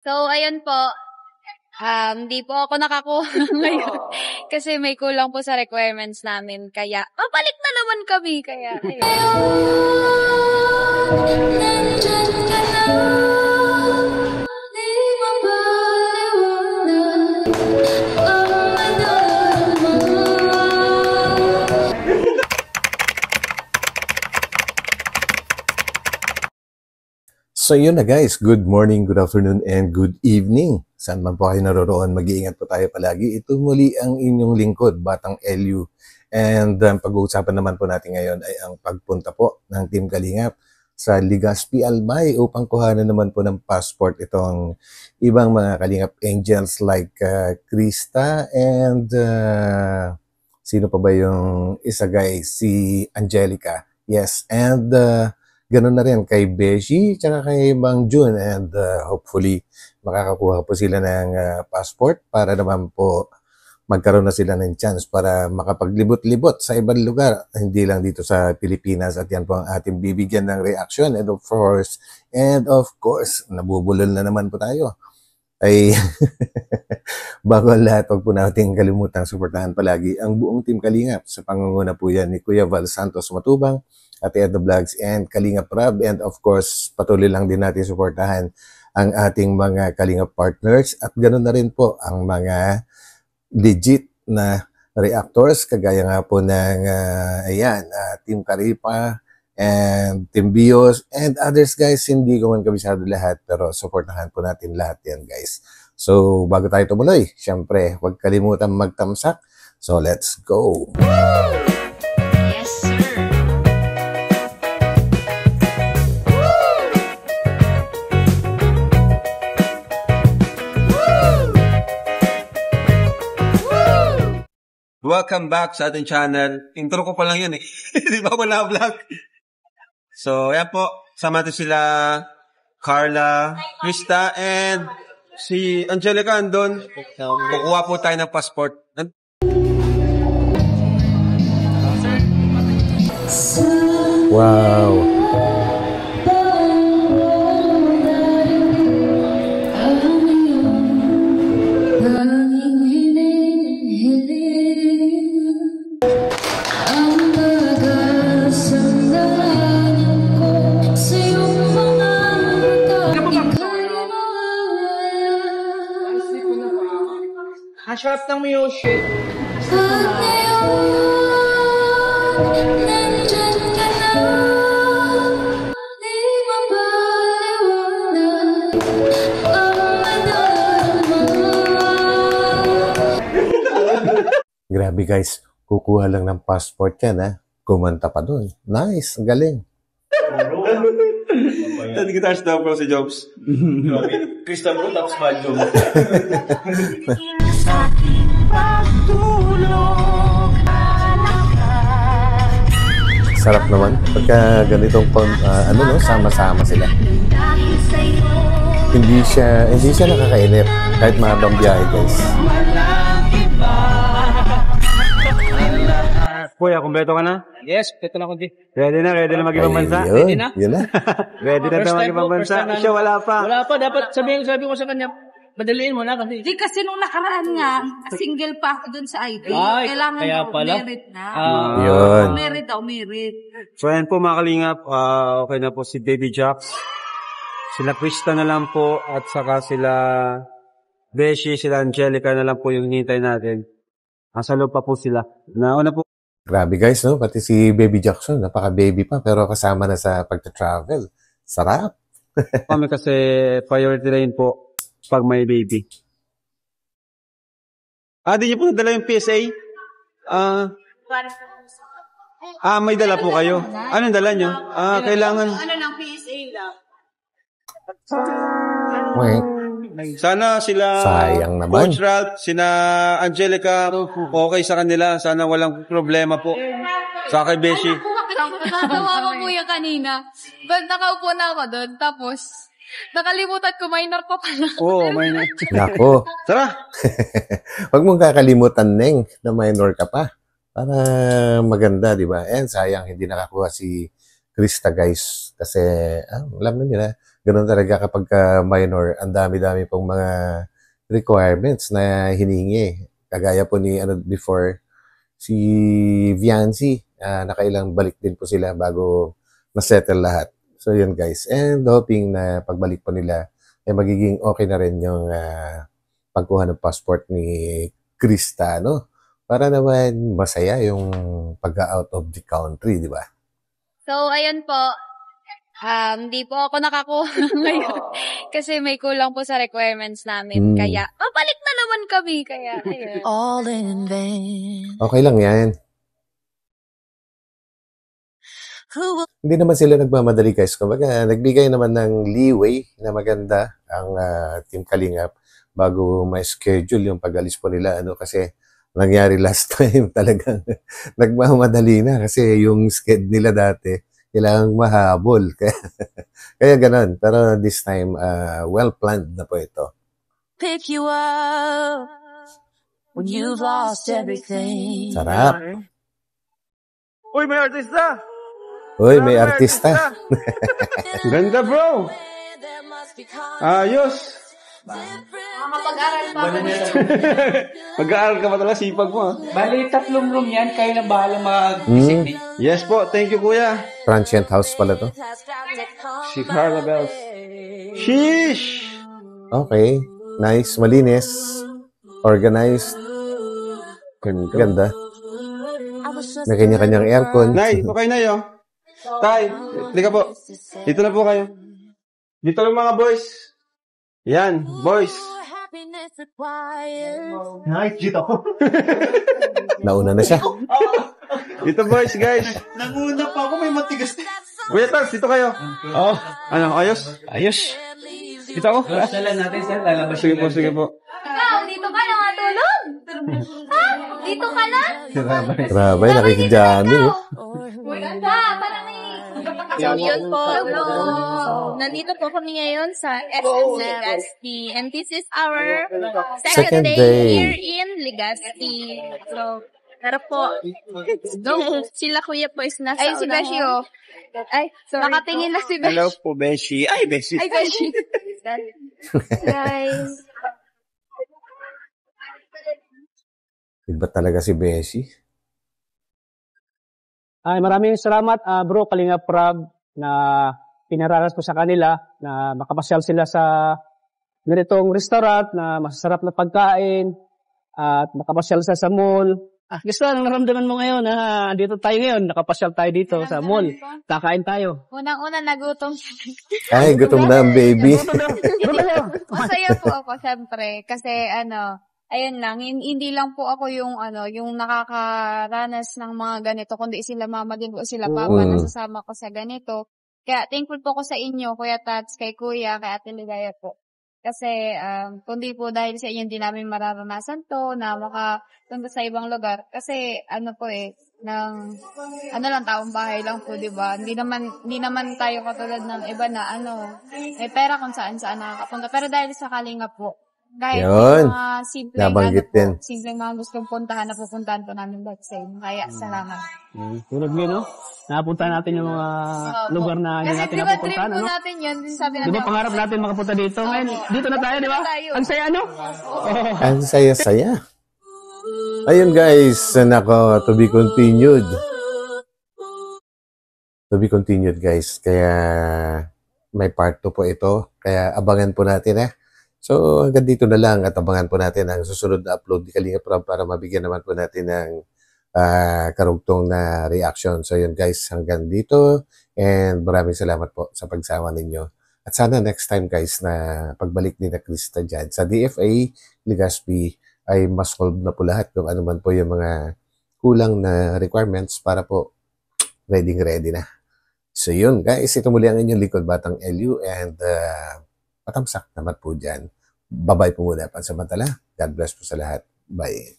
So, ayun po. Di po ako nakakuha ngayon. Kasi may kulang po sa requirements namin. Kaya, pabalik na naman kami. Kaya, ayun. So yun na guys, good morning, good afternoon, and good evening. Saan man po kayo naroroon, mag-iingat po tayo palagi. Ito muli ang inyong lingkod, Batang LU. And pag-uusapan naman po natin ngayon ay ang pagpunta po ng Team Kalingap sa Legazpi Albay upang kuhanan naman po ng passport itong ibang mga Kalingap angels like Krista and sino pa ba yung isa guys? Si Angelica. Yes, and ganun na rin kay Beshi tsaka kay Mang Jun and hopefully makakakuha po sila ng passport para naman po magkaroon na sila ng chance para makapaglibot-libot sa ibang lugar, hindi lang dito sa Pilipinas, at yan po ang ating bibigyan ng reaction and of course nabubulol na naman po tayo. Ay bago ang lahat, huwag po natin kalimutang suportahan palagi ang buong Team Kalingap sa pangunguna po yan ni Kuya Val Santos Matubang, Ate Edo Vlogs, and Kalingap Rab. And of course, patuloy lang din natin suportahan ang ating mga Kalingap partners at ganoon na rin po ang mga legit na reactors kagaya nga po ng Team Karipa and Team Bios and others guys. Hindi ko man kabisado lahat pero suportahan po natin lahat yan guys. So bago tayo tumuloy, syempre huwag kalimutan magtamsak. So let's go! Yes, sir. Welcome back sa ating channel. Intro ko pa lang yun eh. Di ba wala vlog? So, yan po. Sama natin sila Carla, Krista, and si Angelica andun. Kukuha po tayo ng passport. Wow! Ang sarap ng music. Grabe guys, kukuha lang ng passport yan ha. Kumanta pa dun. Nice, ang galing. Tadi kita harus tahu si Jobs. Krista bro, tapos Majo. Sarap naman pagka ganitong sama-sama sila. Hindi siya nakakainip kahit mahabang biyahe guys. Kuya, kumpleto ka na? Yes, ito na ko di. Ready na mag-ibang bansa? Ready na? Yun na. Ready na tayo mag-ibang bansa? Siya wala pa. Wala pa, dapat sabi ko sa kanya, madaliin mo na kasi. Di kasi nung nakaraan nga, single pa ako dun sa ID. Ay, kailangan kaya daw pala. merit na. Yun. Merit. So yan po mga kalingap, okay na po si Baby Jax. Sila Krista na lang po at saka sila Beshi, sila Angelica na lang po yung hinintay natin. Nasa loob pa po sila. Nauna po. Grabe guys, no? Pati si Baby Jackson, napaka-baby pa, pero kasama na sa pagta-travel. Sarap! Kami kasi priority rin po pag may baby. Di niyo po nadala yung PSA? May dala po kayo. Anong dala niyo? Kailangan. Ano lang, PSA lang. Wait. Sana sila Sayang naman. Coach Ralph, sina Angelica, okay sa kanila. Sana walang problema po. Sa kay Beshi. Natawa ko po yung kanina. Pag nakaupo na ako doon, tapos nakalimutan ko, minor pa pala. Oo, minor. Nako. Tara! Huwag mong kakalimutan, Neng, na minor ka pa. Para maganda, di ba? And sayang, hindi nakakuha si Krista, guys. Kasi, alam nyo na, Ganun talaga kapag minor, ang dami-dami pong mga requirements na hiningi. Kagaya po ni before, si Viancy, nakailang balik din po sila bago na-settle lahat. So yun guys, and hoping na pagbalik po nila ay magiging okay na rin yung pagkuha ng passport ni Krista, no? Para naman masaya yung pag-out of the country, di ba? So, ayun po. Hindi po ako nakakuha ngayon. Kasi may kulang po sa requirements namin. Kaya, babalik na naman kami. Kaya, ayun. All in vain. Okay lang yan. Hindi naman sila nagmamadali guys. Kumbaga, nagbigay naman ng leeway na maganda ang Team Kalingap bago ma-schedule yung pag-alis po nila. Kasi nangyari last time talagang nagmamadali na kasi yung schedule nila dati kailangang mahabol. Kaya ganun. Pero this time, well-planned na po ito. Pick you up when you've lost everything. Sarap. Uy, may artista! Uy, may artista. Ganda, bro! Ayos! Makapag-aral pa ako. Mag-aaral ka ba talaga? Sipag mo, ha? Bali, 3 room yan. Kayo na bahala mag-designate. Yes po, thank you, kuya. Transient house pala to. Si Carla Bells. Sheesh! Okay. Nice. Malinis. Organized. Ganda. May kanya-kanyang aircon. Nay, okay na yun. Tay, halika po. Dito na po kayo. Dito lang mga boys. Yan, boys. Nakikita ko. Nauna na siya. Dito boys, guys. Nanguna pa ako, may matigas. Kuya Tars, dito kayo. Oh, ano, ayos? Ayos. Dito ako. Dalan natin, sir. Lalabas Sige po, sige po. Ikaw, dito ka na matulog? Ha? Dito ka na? Grabe, nakikijamming. Uy, ganda. Parang may... So, yun po. Nandito po kami ngayon sa SM Legazpi. And this is our second day here in Legazpi. So, tara po. Go. Sila kuya po is nasa Ay, si Beshi, oh. Ay, sorry. Nakatingin na si Beshi. Hello po, Beshi. Ay, Beshi. Ay, Beshi. Guys. Iba talaga si Beshi. Ay, maraming salamat, bro, Kalingap Prab, na pinaranas ko sa kanila na makapasyal sila sa ganitong restaurant na masasarap na pagkain at makapasyal sa mall. Gusto, anong naramdaman mo ngayon? Dito tayo ngayon, nakapasyal tayo dito sa mall. Kakain tayo. Unang-una, nagutom siya. Ay, gutom na ang baby. Masaya po ako, syempre. Kasi, ayun lang, hindi lang po ako yung nakakaranas ng mga ganito, kundi sila mama din po, sila papa, nasasama ko sa ganito. Kaya, thankful po ako sa inyo, Kuya Tats, kay Kuya, kay Ate Ligaya po. Kasi, kundi po dahil sa inyo, hindi namin mararanasan to, na makapunta sa ibang lugar. Kasi, lang, taong bahay lang po, diba? Hindi naman tayo katulad ng iba na, may pera kung saan-saan nakakapunta. Pero dahil sa Kalingap po, kahit Yun. mga simpleng, Nabanggit din. simpleng mga gustong puntahan na pupuntahan po namin back sa inyo. Kaya, salamat. Tulad mo, no? Napunta natin yung mga lugar na hindi Kasi natin diba, trip napupuntahan, po ano? natin yun. Sabi Di ba pangarap natin makapunta dito? Ngayon, dito na tayo, di ba? Ang saya, no? Oh. Ang saya-saya. Ayun guys, nako, to be continued. To be continued guys. Kaya may part 2 po ito. Kaya abangan po natin So hanggang dito na lang at abangan po natin ang susunod na upload ni Kalingap Prab para mabigyan naman po natin ng karugtong na reaction. So yun guys, hanggang dito and maraming salamat po sa pagsama ninyo. At sana next time guys na pagbalik ni na Krista dyan sa DFA Legazpi ay mas solve na po lahat kung ano man po yung mga kulang na requirements para po ready na. So yun guys, ito muli ang inyong likod Batang LU and patamsak naman po dyan. Bye-bye po muna pansamantala. God bless po sa lahat. Bye.